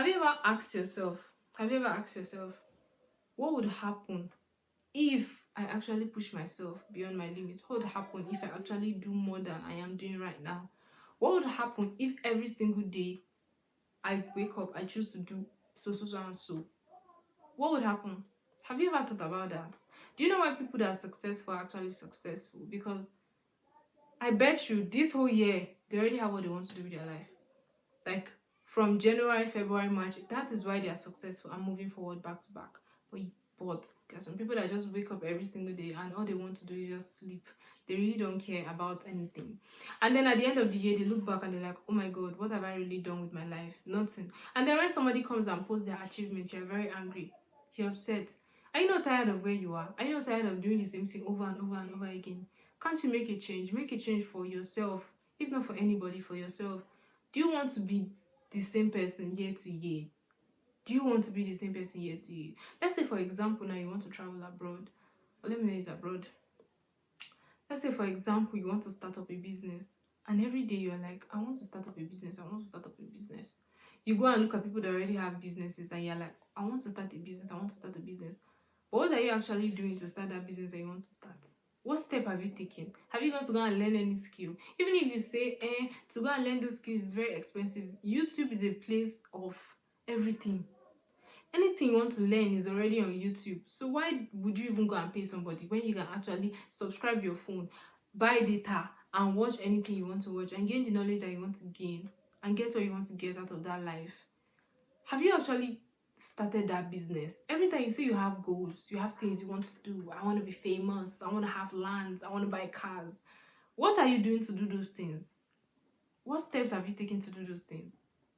Have you ever asked yourself, what would happen if I actually push myself beyond my limits? What would happen if I actually do more than I am doing right now? What would happen if every single day I wake up, I choose to do so, so, so, and so? What would happen? Have you ever thought about that? Do you know why people that are successful are actually successful? Because I bet you this whole year, they already have what they want to do with their life. Like from January, February, March, that is why they are successful and moving forward back to back. But there's some people that just wake up every single day and all they want to do is just sleep. They really don't care about anything. And then at the end of the year, they look back and they're like, oh my God, what have I really done with my life? Nothing. And then when somebody comes and posts their achievements, you're very angry. You're upset. Are you not tired of where you are? Are you not tired of doing the same thing over and over and over again? Can't you make a change? Make a change for yourself. If not for anybody, for yourself. Do you want to be the same person year to year? Do you want to be the same person year to year? Let's say, for example, now you want to travel abroad. Or let me know it's abroad. Let's say, for example, you want to start up a business. And every day you're like, I want to start up a business. I want to start up a business. You go and look at people that already have businesses and you're like, I want to start a business. I want to start a business. But what are you actually doing to start that business that you want to start? What step have you taken? Have you gone to go and learn any skill? Even if you say, to go and learn those skills is very expensive. YouTube is a place of everything. Anything you want to learn is already on YouTube. So why would you even go and pay somebody when you can actually subscribe your phone, buy data, and watch anything you want to watch and gain the knowledge that you want to gain and get what you want to get out of that life? Have you actually started that business? Every time you say you have goals, you have things you want to do. I want to be famous. I want to have lands. I want to buy cars. What are you doing to do those things? What steps have you taken to do those things?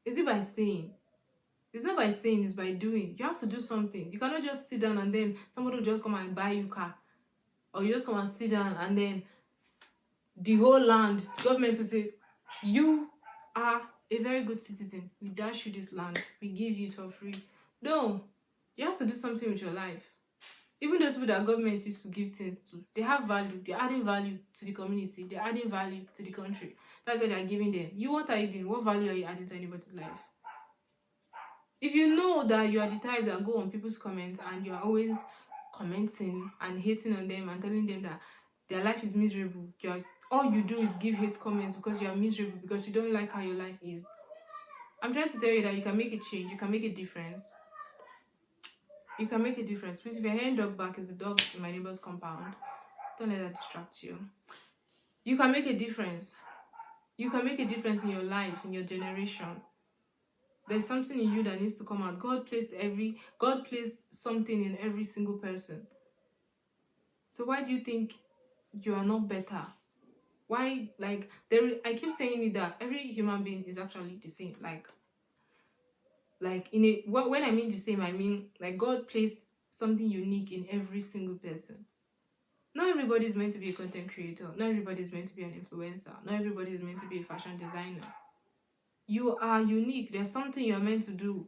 Is it by saying? It's not by saying, it's by doing. You have to do something. You cannot just sit down and then somebody will just come and buy you a car. Or you just come and sit down and then the whole land, government will say, you are a very good citizen. We dash you this land. We give you it for free. No. You have to do something with your life. Even those people that government used to give things to, they have value. They're adding value to the community. They're adding value to the country. That's what they're giving them. What are you doing? What value are you adding to anybody's life? If you know that you are the type that go on people's comments and you're always commenting and hating on them and telling them that their life is miserable, all you do is give hate comments because you are miserable, because you don't like how your life is. I'm trying to tell you that you can make a change, you can make a difference. You can make a difference. Please, if you're hearing dog bark, it's the dog in my neighbor's compound. Don't let that distract you. You can make a difference. You can make a difference in your life, in your generation. There's something in you that needs to come out. God placed something in every single person. So why do you think you are not better? Why, I keep saying it that every human being is actually the same. When I mean the same, I mean like God placed something unique in every single person. Not everybody is meant to be a content creator. Not everybody is meant to be an influencer. Not everybody is meant to be a fashion designer. You are unique. There's something you're meant to do.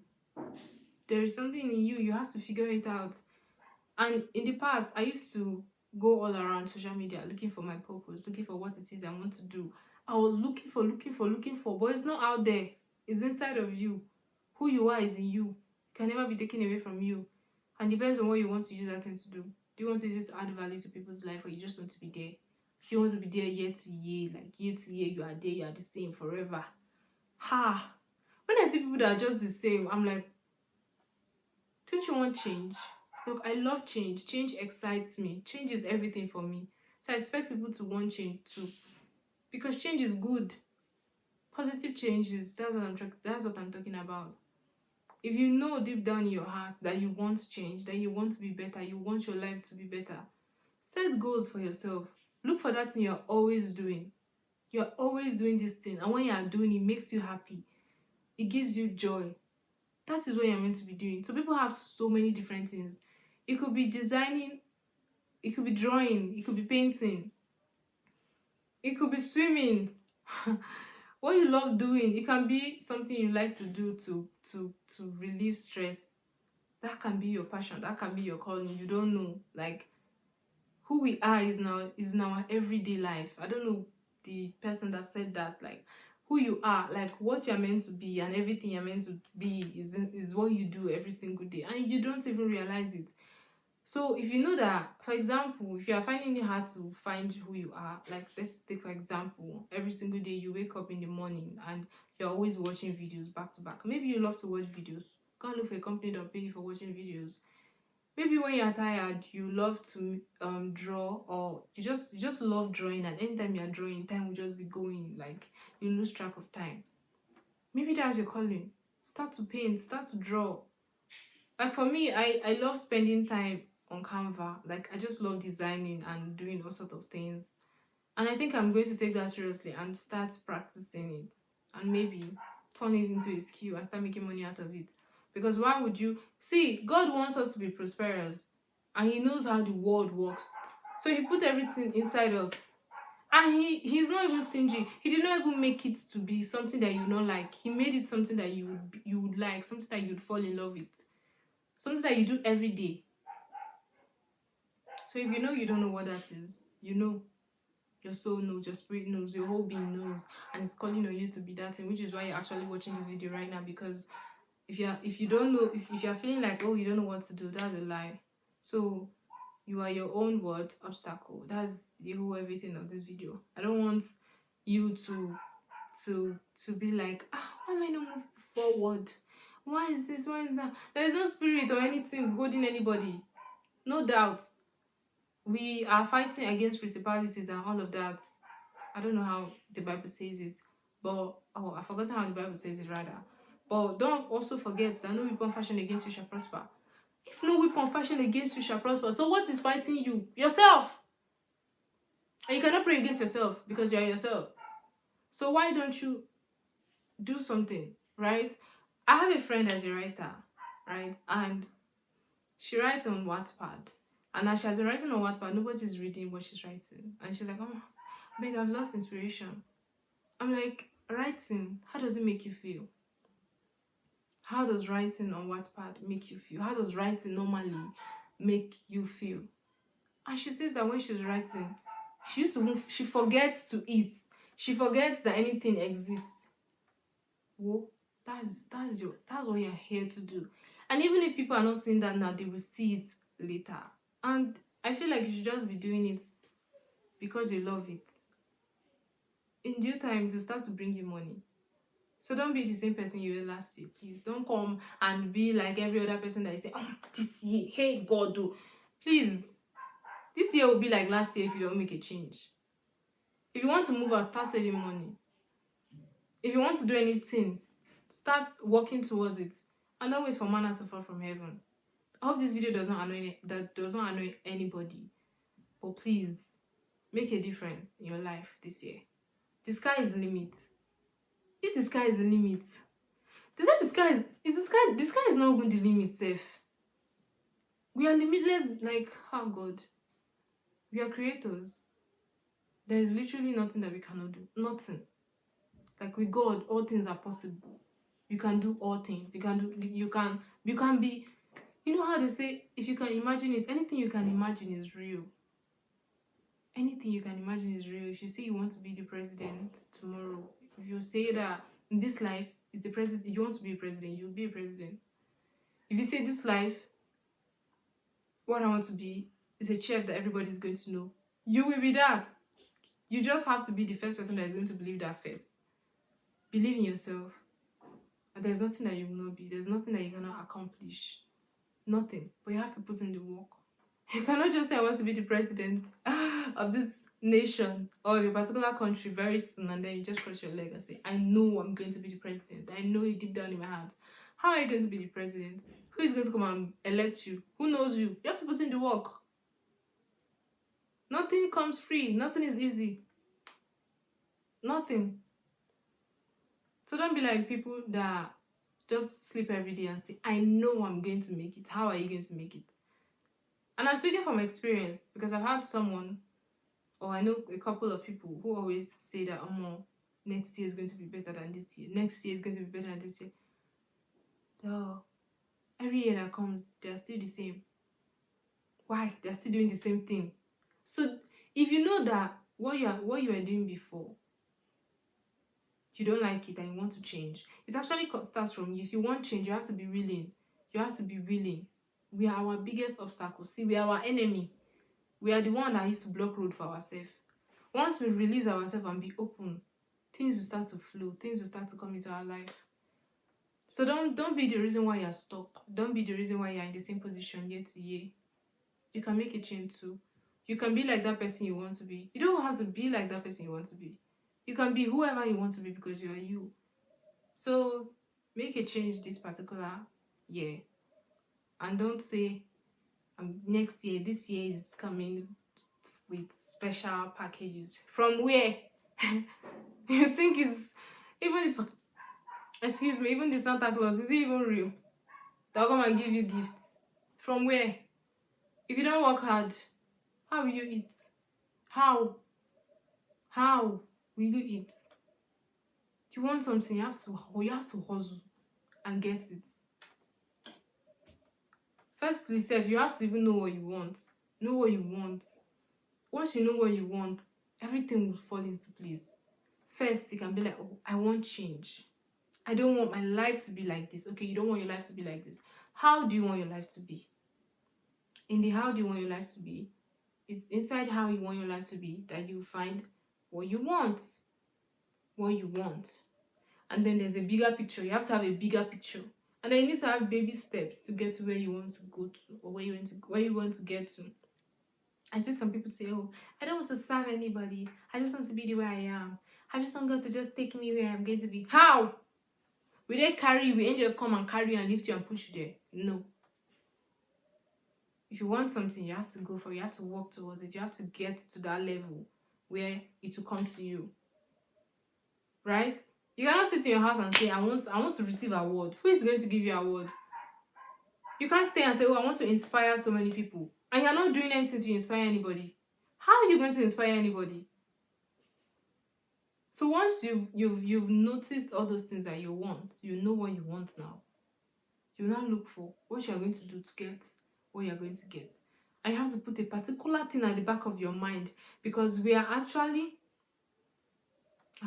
There is something in you. You have to figure it out. And in the past, I used to go all around social media looking for my purpose, looking for what it is I want to do. I was looking for, but it's not out there. It's inside of you. Who you are is in you. It can never be taken away from you. And depends on what you want to use that thing to do. Do you want to use it to add value to people's life, or you just want to be there? If you want to be there year to year, like year to year, you are there, you are the same forever. When I see people that are just the same, I'm like, don't you want change? Look, I love change. Change excites me. Change is everything for me. So I expect people to want change too. Because change is good. Positive changes, that's what I'm talking about. If you know deep down in your heart that you want change, that you want to be better, you want your life to be better, set goals for yourself. Look for that thing you're always doing. You're always doing this thing. And when you are doing it, it makes you happy. It gives you joy. That is what you're meant to be doing. So people have so many different things. It could be designing, it could be drawing, it could be painting, it could be swimming. What you love doing, it can be something you like to do to relieve stress. That can be your passion, that can be your calling. You don't know. Like, who we are is in our everyday life. I don't know the person that said that. Like, who you are, like what you're meant to be and everything you're meant to be what you do every single day, and you don't even realize it. So if you know that, for example, if you are finding it hard to find who you are, like let's take for example, every single day you wake up in the morning and you're always watching videos back to back. Maybe you love to watch videos. Go and look for a company that will pay you for watching videos. Maybe when you're tired, you love to draw, or you just love drawing, and anytime you're drawing, time will just be going, like you lose track of time. Maybe that's your calling. Start to paint, start to draw. Like for me, I love spending time on Canva. Like I just love designing and doing all sorts of things. And I think I'm going to take that seriously and start practicing it, and maybe turn it into a skill and start making money out of it. Because why would you see, God wants us to be prosperous, and He knows how the world works. So He put everything inside us. And he's not even stingy. He did not even make it to be something that you don't like. He made it something that you would like, something that you'd fall in love with, something that you do every day. So if you know you don't know what that is, you know, your soul knows, your spirit knows, your whole being knows, and it's calling on you to be that thing, which is why you're actually watching this video right now. Because if you don't know, if you're feeling like, oh, you don't know what to do, that's a lie. So you are your own word obstacle. That's the whole everything of this video. I don't want you to be like, why am I not moving forward? Why is this? Why is that? There is no spirit or anything holding anybody. No doubt. We are fighting against principalities and all of that. I don't know how the Bible says it, but I forgot how the Bible says it rather. But don't also forget that no weapon fashioned against you shall prosper. If no weapon fashioned against you shall prosper, so what is fighting you? Yourself. And you cannot pray against yourself because you are yourself. So why don't you do something, right? I have a friend as a writer, right? And she writes on Wattpad. And as she has been writing on Wattpad, nobody's reading what she's writing. And she's like, oh, Meg, I've lost inspiration. I'm like, writing, how does it make you feel? How does writing on Wattpad make you feel? How does writing normally make you feel? And she says that when she's writing, she forgets to eat. She forgets that anything exists. Whoa, that's what you're here to do. And even if people are not seeing that now, they will see it later. And I feel like you should just be doing it because you love it. In due time, to start to bring you money. So don't be the same person you were last year, please. Don't come and be like every other person that you say, oh, this year, hey God, do. Please, this year will be like last year if you don't make a change. If you want to move out, start saving money. If you want to do anything, start working towards it. And don't wait for manna to fall from heaven. I hope this video does not annoy anybody. But please, make a difference in your life this year. The sky is the limit. If the sky is the limit, they say the sky is not even the limit, safe. We are limitless, like, oh God. We are creators. There is literally nothing that we cannot do. Nothing. Like with God, all things are possible. You can do all things. You can be, you know how they say, if you can imagine it, anything you can imagine is real. Anything you can imagine is real. If you say you want to be the president tomorrow, if you say that in this life is the president, you want to be a president, you'll be a president. If you say this life, what I want to be is a chef that everybody is going to know, you will be that. You just have to be the first person that is going to believe that first. Believe in yourself. And there's nothing that you will not be. There's nothing that you cannot accomplish. Nothing. But you have to put in the work. You cannot just say I want to be the president of this nation or of a particular country very soon, and then you just cross your leg and say, I know I'm going to be the president. I know it deep down in my heart. How are you going to be the president? Who is going to come and elect you? Who knows you? You have to put in the work. Nothing comes free. Nothing is easy. Nothing. So don't be like people that just sleep every day and say, I know I'm going to make it. How are you going to make it? And I'm speaking from experience because I've had someone, or I know a couple of people who always say that, next year is going to be better than this year. Next year is going to be better than this year. Duh. Every year that comes, they're still the same. Why? They're still doing the same thing. So if you know that what you were doing before, you don't like it and you want to change. It actually starts from you. If you want change, you have to be willing. You have to be willing. We are our biggest obstacle. See, we are our enemy. We are the one that used to block road for ourselves. Once we release ourselves and be open, things will start to flow. Things will start to come into our life. So don't be the reason why you're stuck. Don't be the reason why you're in the same position year to year. You can make a change too. You can be like that person you want to be. You don't have to be like that person you want to be. You can be whoever you want to be because you are you. So make a change this particular year. And don't say next year, this year is coming with special packages. From where? You think it's even if, excuse me, even the Santa Claus, is it even real? They'll come and give you gifts. From where? If you don't work hard, how will you eat? How? How will you eat? If you want something, you have to hustle and get it. Firstly, self, you have to even know what you want. Know what you want. Once you know what you want, everything will fall into place. First, you can be like, oh, I want change. I don't want my life to be like this. Okay, you don't want your life to be like this. How do you want your life to be? In the how do you want your life to be, it's inside how you want your life to be that you find what you want. What you want. And then there's a bigger picture. You have to have a bigger picture. And then you need to have baby steps to get to where you want to go to, or where you want to get to. I see some people say, oh, I don't want to serve anybody. I just want to be the way I am. I just want God to just take me where I'm going to be. How? Will they carry you? Will angels come and carry you and lift you and push you there? No. If you want something, you have to go for it. You have to work towards it. You have to get to that level where it will come to you. Right? You cannot sit in your house and say, I want to receive an award. Who is going to give you an award? You can't stay and say, oh, I want to inspire so many people. And you're not doing anything to inspire anybody. How are you going to inspire anybody? So once you've noticed all those things that you want, you know what you want now. You now look for what you're going to do to get what you're going to get. And you have to put a particular thing at the back of your mind, because we are actually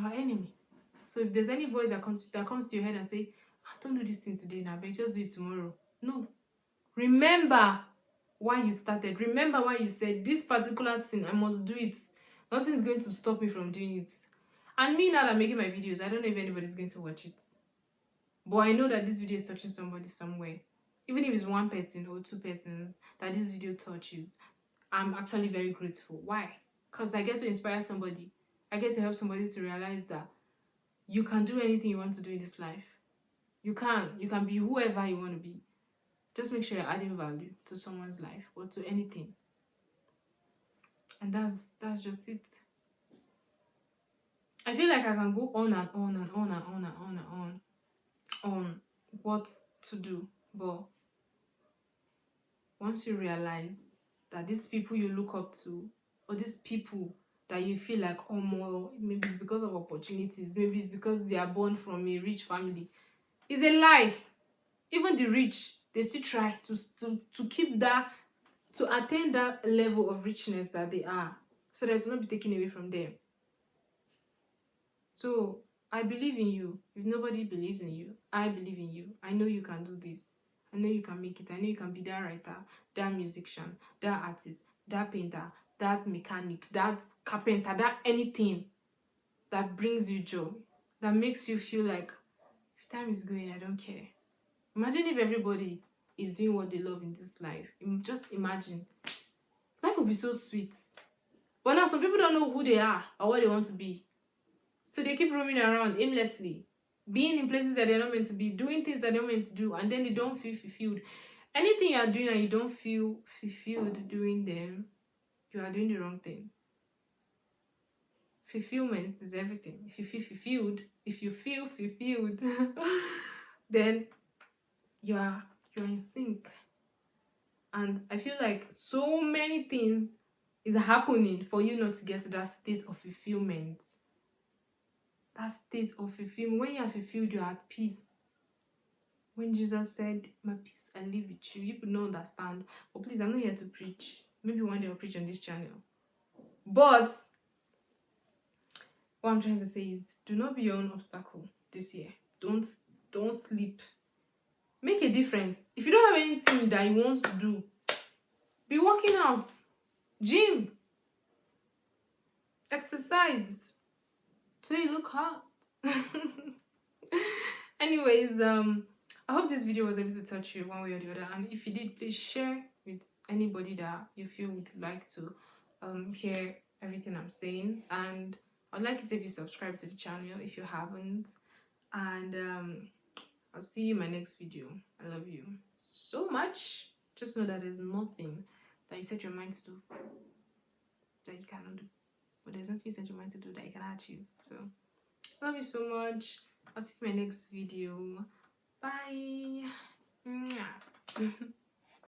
our enemy. So if there's any voice that comes to your head and say, don't do this thing today now, but just do it tomorrow. No. Remember why you started. Remember why you said this particular thing, I must do it. Nothing's going to stop me from doing it. And me, now that I'm making my videos, I don't know if anybody's going to watch it. But I know that this video is touching somebody somewhere. Even if it's one person or two persons that this video touches, I'm actually very grateful. Why? Because I get to inspire somebody. I get to help somebody to realize that you can do anything you want to do in this life. You can be whoever you want to be. Just make sure you're adding value to someone's life or to anything. And that's just it. I feel like I can go on and on and on and on and on and on what to do, but once you realize that these people you look up to, or these people that you feel like, oh, more, maybe it's because of opportunities, maybe it's because they are born from a rich family, it's a lie. Even the rich, they still try to keep that, to attain that level of richness that they are, so that it's not be taken away from them. So I believe in you. If nobody believes in you, I believe in you. I know you can do this. I know you can make it. I know you can be that writer, that musician, that artist, that painter, that mechanic, that carpenter, that anything that brings you joy, that makes you feel like, if time is going, I don't care. Imagine if everybody is doing what they love in this life. Just imagine. Life would be so sweet. But now some people don't know who they are or what they want to be. So they keep roaming around aimlessly, being in places that they're not meant to be, doing things that they're not meant to do, and then they don't feel fulfilled. Anything you are doing and you don't feel fulfilled doing them, you are doing the wrong thing. Fulfillment is everything. If you feel fulfilled, then you are in sync. And I feel like so many things is happening for you not to get to that state of fulfillment. That state of fulfillment. When you are fulfilled, you are at peace. When Jesus said, my peace I leave with you, you could not understand. But please, I'm not here to preach. Maybe one day I'll preach on this channel. But what I'm trying to say is, do not be your own obstacle this year. Don't sleep. Make a difference. If you don't have anything that you want to do, be working out, gym, exercise, so you look hot. Anyways, I hope this video was able to touch you one way or the other, and if you did, please share with anybody that you feel would like to hear everything I'm saying. And I'd like it if you subscribe to the channel if you haven't, and I'll see you in my next video. I love you so much. Just know that there's nothing that you set your mind to do that you cannot do, but there's nothing you set your mind to do that you cannot achieve. So love you so much. I'll see you in my next video. Bye. Mwah.